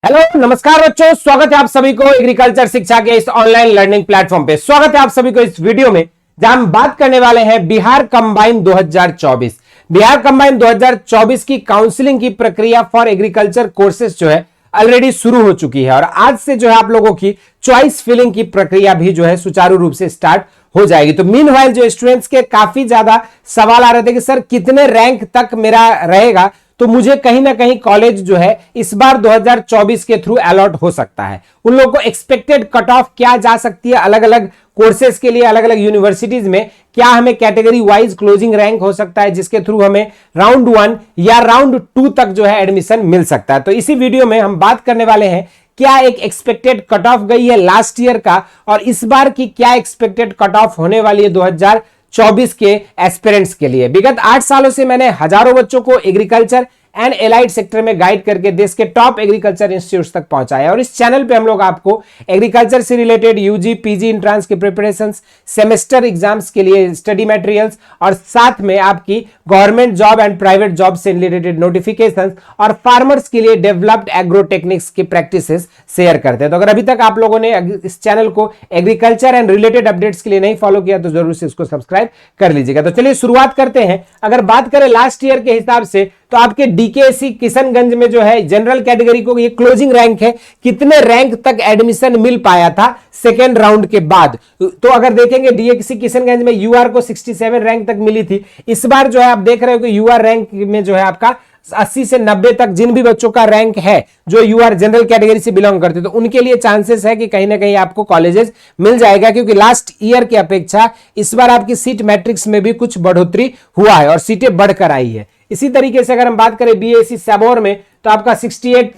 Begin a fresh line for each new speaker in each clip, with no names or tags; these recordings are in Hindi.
हेलो नमस्कार बच्चों, स्वागत है आप सभी को एग्रीकल्चर शिक्षा के इस ऑनलाइन लर्निंग प्लेटफॉर्म पे। स्वागत है आप सभी को इस वीडियो में जहां हम बात करने वाले हैं बिहार कंबाइन 2024। बिहार कंबाइन 2024 की काउंसलिंग की प्रक्रिया फॉर एग्रीकल्चर कोर्सेज जो है ऑलरेडी शुरू हो चुकी है और आज से जो है आप लोगों की चॉइस फिलिंग की प्रक्रिया भी जो है सुचारू रूप से स्टार्ट हो जाएगी। तो मीनवाइल जो स्टूडेंट्स के काफी ज्यादा सवाल आ रहे थे कि सर कितने रैंक तक मेरा रहेगा, तो मुझे कहीं ना कहीं कॉलेज जो है इस बार 2024 के थ्रू अलॉट हो सकता है। उन लोगों को एक्सपेक्टेड कट ऑफ क्या जा सकती है अलग अलग कोर्सेज के लिए, अलग अलग यूनिवर्सिटीज में क्या हमें कैटेगरी वाइज क्लोजिंग रैंक हो सकता है जिसके थ्रू हमें राउंड 1 या राउंड 2 तक जो है एडमिशन मिल सकता है। तो इसी वीडियो में हम बात करने वाले हैं क्या एक एक्सपेक्टेड कट ऑफ गई है लास्ट ईयर का और इस बार की क्या एक्सपेक्टेड कट ऑफ होने वाली है 2024 के एस्पिरेंट्स के लिए। विगत 8 सालों से मैंने हजारों बच्चों को एग्रीकल्चर एंड एलाइड सेक्टर में गाइड करके देश के टॉप एग्रीकल्चर इंस्टीट्यूट्स तक पहुंचाया और इस चैनल पे हम लोग आपको एग्रीकल्चर से रिलेटेड यूजी पीजी एंट्रेंस के प्रिपरेशंस, सेमेस्टर एग्जाम्स के लिए स्टडी मटेरियल्स और साथ में आपकी government job and private job से रिलेटेड नोटिफिकेशंस और फार्मर्स के लिए डेवलप्ड एग्रो टेक्निक्स की प्रैक्टिसेस शेयर करते हैं। तो अगर अभी तक आप लोगों ने इस चैनल को एग्रीकल्चर एंड रिलेटेड अपडेट्स के लिए नहीं फॉलो किया तो जरूर से इसको सब्सक्राइब कर लीजिएगा। तो चलिए शुरुआत करते हैं। अगर बात करें लास्ट ईयर के हिसाब से तो आपके डीकेएससी किशनगंज में जो है जनरल कैटेगरी को ये क्लोजिंग रैंक है, कितने रैंक तक एडमिशन मिल पाया था सेकेंड राउंड के बाद। तो अगर देखेंगे डीकेएससी किशनगंज में यूआर को 67 रैंक तक मिली थी। इस बार जो है आप देख रहे हो कि यूआर रैंक में जो है आपका 80 से 90 तक जिन भी बच्चों का रैंक है जो यूआर जनरल कैटेगरी से बिलोंग करते तो उनके लिए चांसेस है कि कहीं ना कहीं आपको कॉलेजेस मिल जाएगा, क्योंकि लास्ट ईयर की अपेक्षा इस बार आपकी सीट मैट्रिक्स में भी कुछ बढ़ोतरी हुआ है और सीटें बढ़कर आई है। इसी तरीके से अगर हम बात करें बीएससी सबौर में तो आपका 68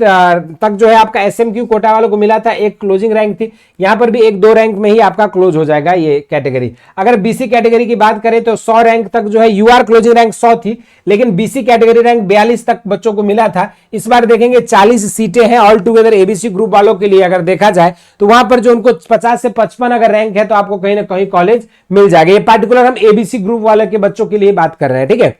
तक जो है आपका एसएमक्यू कोटा वालों को मिला था, एक क्लोजिंग रैंक थी। यहां पर भी 1-2 रैंक में ही आपका क्लोज हो जाएगा ये कैटेगरी। अगर बीसी कैटेगरी की बात करें तो 100 रैंक तक जो है यूआर क्लोजिंग रैंक 100 थी, लेकिन बीसी कैटेगरी रैंक 42 तक बच्चों को मिला था। इस बार देखेंगे 40 सीटें हैं ऑल टुगेदर एबीसी ग्रुप वालों के लिए। अगर देखा जाए तो वहां पर जो उनको 50 से 55 अगर रैंक है तो आपको कहीं ना कहीं कॉलेज मिल जाएगा। ये पार्टिकुलर हम एबीसी ग्रुप वाले के बच्चों के लिए बात कर रहे हैं, ठीक है।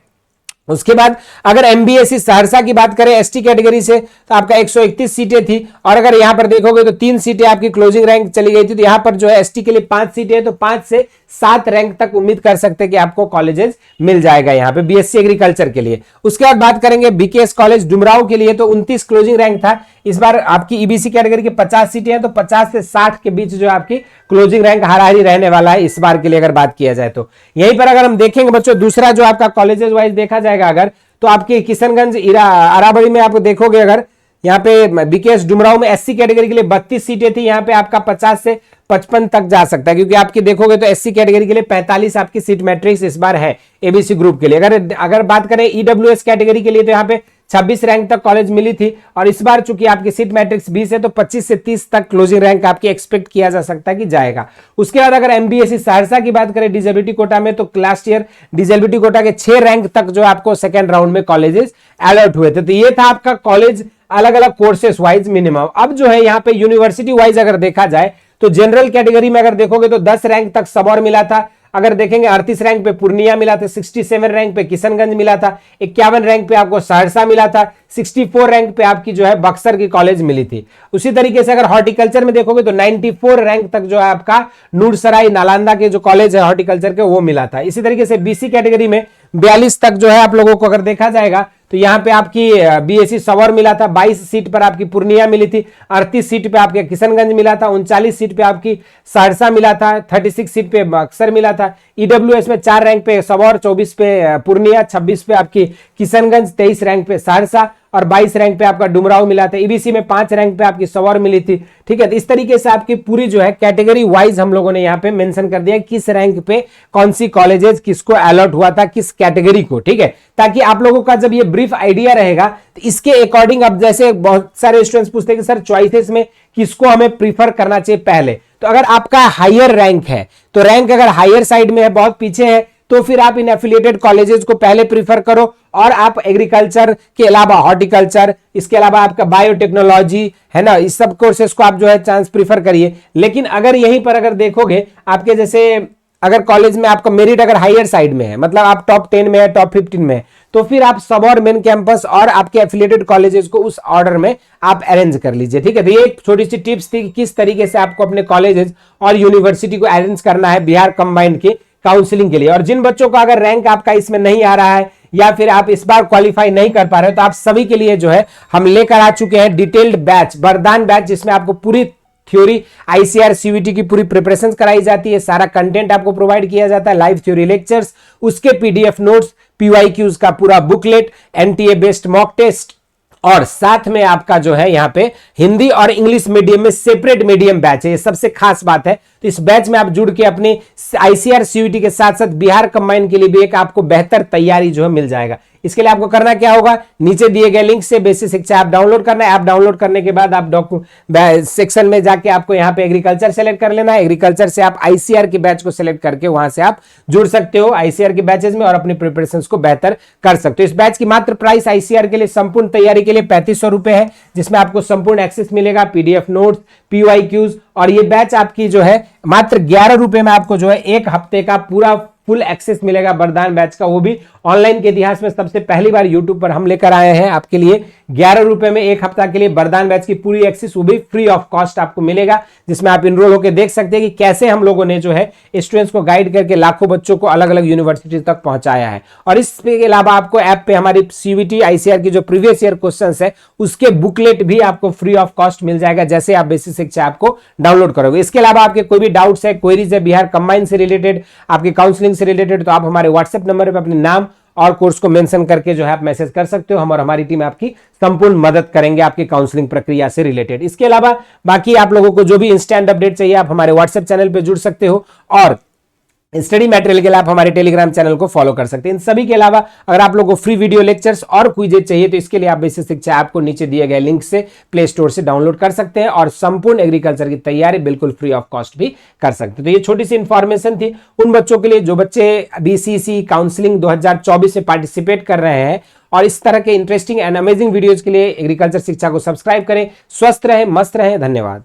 उसके बाद अगर एमबीएससी सहरसा की बात करें एसटी कैटेगरी से तो आपका 131 सीटें थी और अगर यहां पर देखोगे तो 3 सीटें आपकी क्लोजिंग रैंक चली गई थी। तो यहां पर जो है एसटी के लिए 5 सीटें हैं, तो 5 से 7 रैंक तक उम्मीद कर सकते हैं कि आपको कॉलेजेस मिल जाएगा यहां पे बीएससी एग्रीकल्चर के लिए। उसके बाद बात करेंगे बीकेएस कॉलेज डुमराव के लिए तो 29 क्लोजिंग रैंक था। इस बार आपकी ईबीसी कैटेगरी के 50 सीटें हैं, तो 50 से 60 के बीच जो आपकी क्लोजिंग रैंक हाराहारी रहने वाला है इस बार के लिए अगर बात किया जाए तो। यहीं पर अगर हम देखेंगे बच्चों दूसरा जो आपका कॉलेजेस वाइज देखा जाएगा अगर तो आपके किशनगंज अराबड़ी में आप देखोगे अगर यहाँ पे बीकेएस डुमराव में एससी कैटेगरी के लिए 32 सीटें थी, यहाँ पे आपका 50 से 55 तक जा सकता है, क्योंकि आपकी देखोगे तो एससी कैटेगरी के लिए 45 आपकी सीट मैट्रिक्स इस बार है एबीसी ग्रुप के लिए। अगर बात करें ईडब्ल्यूएस कैटेगरी के लिए तो यहाँ पे 26 रैंक तक कॉलेज मिली थी और इस बार चूंकि आपकी सीट मैट्रिक्स 20 है तो 25 से 30 तक क्लोजिंग रैंक आपकी एक्सपेक्ट किया जा सकता है कि जाएगा। उसके बाद अगर एमबीएससी सहरसा की बात करें डिजेबिलिटी कोटा में तो लास्ट ईयर डिजेबिलिटी कोटा के 6 रैंक तक जो आपको सेकेंड राउंड में कॉलेजेस अलॉट हुए थे। तो ये था आपका कॉलेज अलग अलग कोर्सेस वाइज मिनिमम। अब जो है यहाँ पे यूनिवर्सिटी वाइज अगर देखा जाए तो जनरल कैटेगरी में अगर देखोगे तो 10 रैंक तक सबौर मिला था। अगर देखेंगे 38 रैंक पे पूर्णिया मिला था, 67 रैंक पे किशनगंज मिला था, 51 रैंक पे आपको सहरसा मिला था, 64 रैंक पे आपकी जो है बक्सर की कॉलेज मिली थी। उसी तरीके से अगर हॉर्टिकल्चर में देखोगे तो 94 रैंक तक जो है आपका नूरसराय नालंदा के जो कॉलेज है हॉर्टिकल्चर के वो मिला था। इसी तरीके से बीसी कैटेगरी में 42 तक जो है आप लोगों को अगर देखा जाएगा तो यहाँ पे आपकी बीएससी सबौर मिला था, 22 सीट पर आपकी पूर्णिया मिली थी, 38 सीट पे आपके किशनगंज मिला था, 39 सीट पे आपकी सहरसा मिला था, 36 सीट पे बक्सर मिला था। ईडब्ल्यूएस में 4 रैंक पे सबौर, 24 पे पूर्णिया, 26 पे आपकी किशनगंज, 23 रैंक पे सहरसा और 22 रैंक पे आपका डुमराव मिला था। ईबीसी में 5 रैंक पे आपकी सबौर मिली थी, ठीक है। तो इस तरीके से आपकी पूरी जो है कैटेगरी वाइज हम लोगों ने यहाँ पे मेंशन कर दिया किस रैंक पे कौन सी कॉलेजेस किसको अलॉट हुआ था किस कैटेगरी को, ठीक है, ताकि आप लोगों का जब ये ब्रीफ आइडिया रहेगा तो इसके अकॉर्डिंग अब जैसे बहुत सारे स्टूडेंट्स पूछते हैं कि सर चॉइसेस में किसको हमें प्रीफर करना चाहिए पहले। तो अगर आपका हायर रैंक है तो रैंक अगर हायर साइड में है बहुत पीछे है तो फिर आप इन एफिलिएटेड कॉलेजेस को पहले प्रीफर करो और आप एग्रीकल्चर के अलावा हॉर्टिकल्चर, इसके अलावा आपका बायोटेक्नोलॉजी है ना, इस सब कोर्सेज को आप जो है चांस प्रीफर करिए। लेकिन अगर यहीं पर अगर देखोगे आपके जैसे अगर कॉलेज में आपका मेरिट अगर हायर साइड में है, मतलब आप टॉप 10 में है, टॉप 15 में है, तो फिर आप सब और मेन कैंपस और आपके एफिलिएटेड कॉलेजेस को उस ऑर्डर में आप अरेंज कर लीजिए, ठीक है। तो ये एक छोटी सी टिप्स थी कि किस तरीके से आपको अपने कॉलेजेस और यूनिवर्सिटी को अरेंज करना है बिहार कंबाइंड के काउंसलिंग के लिए। और जिन बच्चों का अगर रैंक आपका इसमें नहीं आ रहा है या फिर आप इस बार क्वालिफाई नहीं कर पा रहे हो, तो आप सभी के लिए जो है हम लेकर आ चुके हैं डिटेल्ड बैच, वरदान बैच, जिसमें आपको पूरी थ्योरी आईसीआर सीवीटी की पूरी प्रिपरेशन कराई जाती है, सारा कंटेंट आपको प्रोवाइड किया जाता है, लाइव थ्योरी लेक्चर्स, उसके पीडीएफ नोट्स, पीवाईक्यूज का पूरा booklet, NTA based mock test, और साथ में आपका जो है यहाँ पे हिंदी और इंग्लिश मीडियम में सेपरेट मीडियम बैच है। ये सबसे खास बात है। तो इस बैच में आप जुड़ के अपनी आईसीआर सीयूटी के साथ साथ बिहार कंबाइन के लिए भी एक आपको बेहतर तैयारी जो है मिल जाएगा। इसके लिए आपको करना क्या होगा, नीचे दिए गए लिंक से बेसिक शिक्षा ऐप डाउनलोड करना है। ऐप डाउनलोड करने के बाद आप सेक्शन में जाके आपको यहाँ पे एग्रीकल्चर सेलेक्ट कर लेना है। एग्रीकल्चर से आप आईसीआर के बैच को सिलेक्ट करके वहां से आप जुड़ सकते हो आईसीआर के बैचेस में और अपनी प्रिपरेशन को बेहतर कर सकते हो। इस बैच की मात्र प्राइस आईसीआर के लिए संपूर्ण तैयारी के लिए 3500 रुपए है, जिसमें आपको संपूर्ण एक्सेस मिलेगा, पीडीएफ नोट्स, पीवाईक्यूज, और ये बैच आपकी जो है मात्र 11 रुपए में आपको जो है एक हफ्ते का पूरा फुल एक्सेस मिलेगा वरदान बैच का, वो भी ऑनलाइन के इतिहास में सबसे पहली बार यूट्यूब पर हम लेकर आए हैं आपके लिए 11 रुपए में एक हफ्ता के लिए वरदान बैच की पूरी एक्सेस, वो भी फ्री ऑफ कॉस्ट आपको मिलेगा, जिसमें आप इनरोल होकर देख सकते हैं कि कैसे हम लोगों ने जो है स्टूडेंट्स को गाइड करके लाखों बच्चों को अलग अलग यूनिवर्सिटी तक पहुंचाया है। और इसके अलावा आपको ऐप पे हमारी सीवीटी आईसीआर की जो प्रीवियस ईयर क्वेश्चन है उसके बुकलेट भी आपको फ्री ऑफ कॉस्ट मिल जाएगा जैसे आप बेसिक शिक्षा ऐप को डाउनलोड करोगे। इसके अलावा आपके कोई भी डाउट्स है, क्वेरीज है बिहार कंबाइन से रिलेटेड, आपके काउंसलिंग से रिलेटेड, तो आप हमारे व्हाट्सएप नंबर पर अपने नाम और कोर्स को मेंशन करके जो है आप मैसेज कर सकते हो। हम और हमारी टीम आपकी संपूर्ण मदद करेंगे आपकी काउंसलिंग प्रक्रिया से रिलेटेड। इसके अलावा बाकी आप लोगों को जो भी इंस्टेंट अपडेट चाहिए आप हमारे व्हाट्सएप चैनल पे जुड़ सकते हो, और स्टडी मटेरियल के लिए आप हमारे टेलीग्राम चैनल को फॉलो कर सकते हैं। इन सभी के अलावा अगर आप लोगों को फ्री वीडियो लेक्चर्स और क्विजेज चाहिए तो इसके लिए आप बेसिक शिक्षा ऐप को नीचे दिए गए लिंक से प्ले स्टोर से डाउनलोड कर सकते हैं और संपूर्ण एग्रीकल्चर की तैयारी बिल्कुल फ्री ऑफ कॉस्ट भी कर सकते हैं। तो ये छोटी सी इंफॉर्मेशन थी उन बच्चों के लिए जो बच्चे बीसीसी काउंसलिंग 2024 में पार्टिसिपेट कर रहे हैं। और इस तरह के इंटरेस्टिंग एंड अमेजिंग वीडियोज के लिए एग्रीकल्चर शिक्षा को सब्सक्राइब करें। स्वस्थ रहें, मस्त रहें। धन्यवाद।